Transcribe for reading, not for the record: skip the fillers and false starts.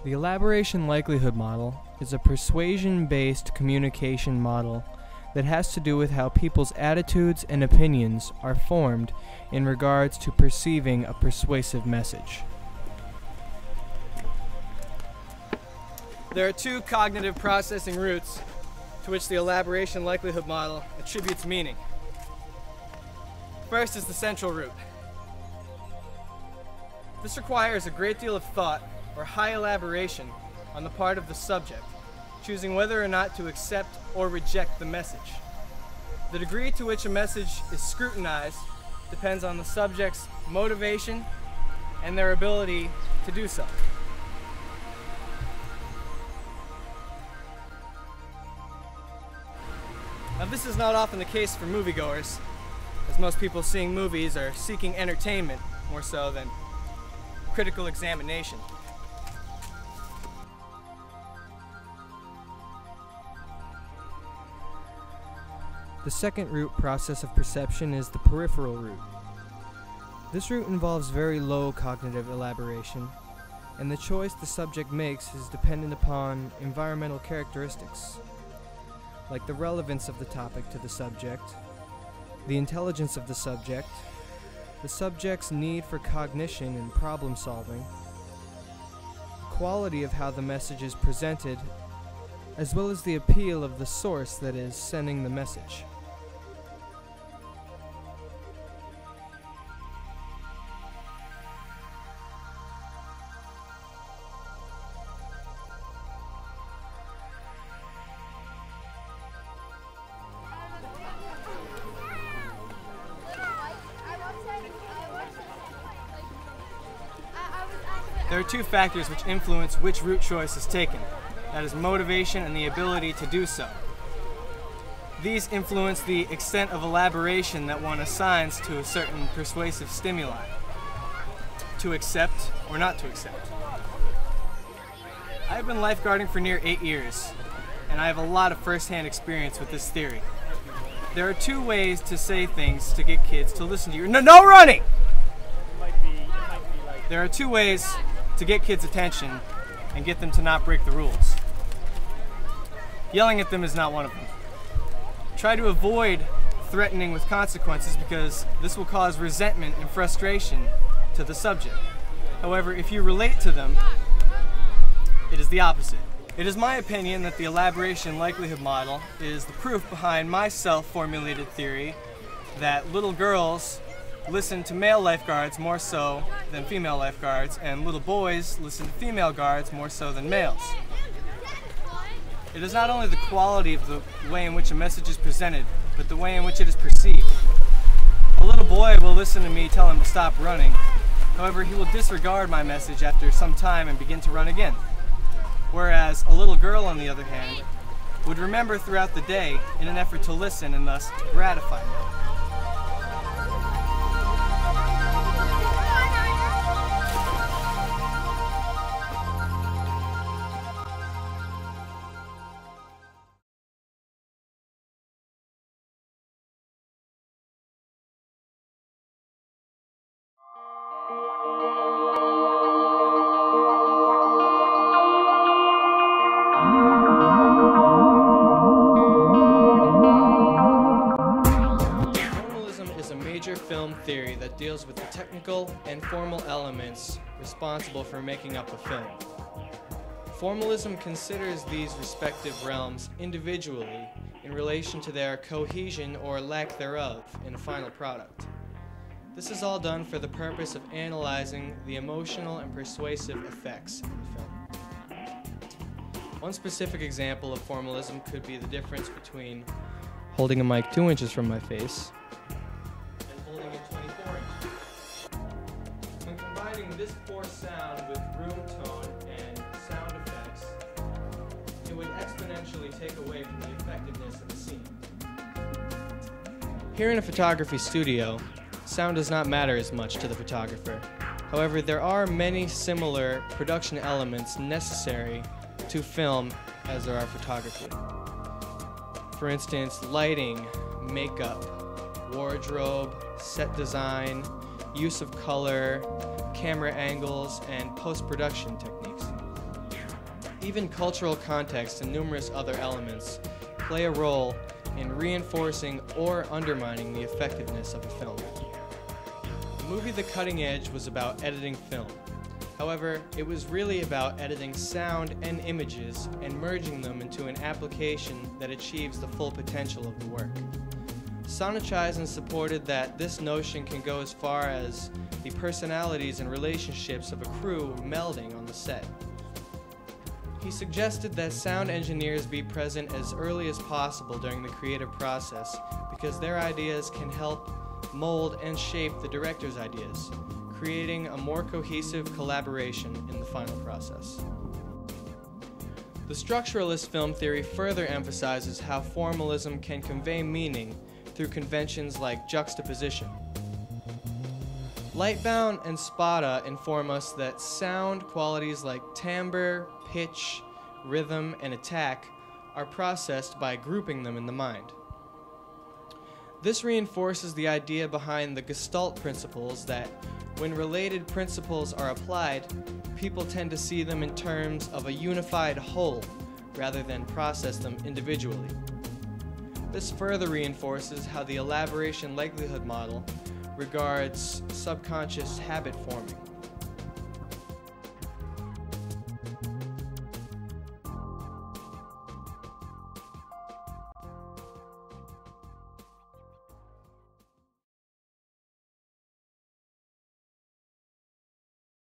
The elaboration likelihood model is a persuasion-based communication model that has to do with how people's attitudes and opinions are formed in regards to perceiving a persuasive message. There are two cognitive processing routes to which the elaboration likelihood model attributes meaning. First is the central route. This requires a great deal of thought or high elaboration on the part of the subject, choosing whether or not to accept or reject the message. The degree to which a message is scrutinized depends on the subject's motivation and their ability to do so. Now, this is not often the case for moviegoers, as most people seeing movies are seeking entertainment more so than critical examination. The second root process of perception is the peripheral route. This route involves very low cognitive elaboration, and the choice the subject makes is dependent upon environmental characteristics, like the relevance of the topic to the subject, the intelligence of the subject's need for cognition and problem solving, the quality of how the message is presented, as well as the appeal of the source that is sending the message. There are two factors which influence which route choice is taken. That is motivation and the ability to do so. These influence the extent of elaboration that one assigns to a certain persuasive stimuli, to accept or not to accept. I have been lifeguarding for near 8 years, and I have a lot of first-hand experience with this theory. There are two ways to say things to get kids to listen to you. No running! There are two ways to get kids' attention and get them to not break the rules. Yelling at them is not one of them. Try to avoid threatening with consequences because this will cause resentment and frustration to the subject. However, if you relate to them, it is the opposite. It is my opinion that the elaboration likelihood model is the proof behind my self-formulated theory that little girls listen to male lifeguards more so than female lifeguards, and little boys listen to female guards more so than males. It is not only the quality of the way in which a message is presented, but the way in which it is perceived. A little boy will listen to me tell him to stop running. However, he will disregard my message after some time and begin to run again. Whereas a little girl, on the other hand, would remember throughout the day in an effort to listen and thus to gratify me. Film theory that deals with the technical and formal elements responsible for making up a film. Formalism considers these respective realms individually in relation to their cohesion or lack thereof in a final product. This is all done for the purpose of analyzing the emotional and persuasive effects of the film. One specific example of formalism could be the difference between holding a mic 2 inches from my face this poor sound with room tone and sound effects, it would exponentially take away from the effectiveness of the scene. Here in a photography studio, sound does not matter as much to the photographer. However, there are many similar production elements necessary to film as there are photography. For instance, lighting, makeup, wardrobe, set design, use of color, camera angles, and post-production techniques. Even cultural context and numerous other elements play a role in reinforcing or undermining the effectiveness of a film. The movie The Cutting Edge was about editing film. However, it was really about editing sound and images and merging them into an application that achieves the full potential of the work. Sonich Eisen supported that this notion can go as far as the personalities and relationships of a crew melding on the set. He suggested that sound engineers be present as early as possible during the creative process because their ideas can help mold and shape the director's ideas, creating a more cohesive collaboration in the final process. The structuralist film theory further emphasizes how formalism can convey meaning through conventions like juxtaposition. Lightbound and Spada inform us that sound qualities like timbre, pitch, rhythm, and attack are processed by grouping them in the mind. This reinforces the idea behind the Gestalt principles that when related principles are applied, people tend to see them in terms of a unified whole rather than process them individually. This further reinforces how the elaboration likelihood model regards subconscious habit forming.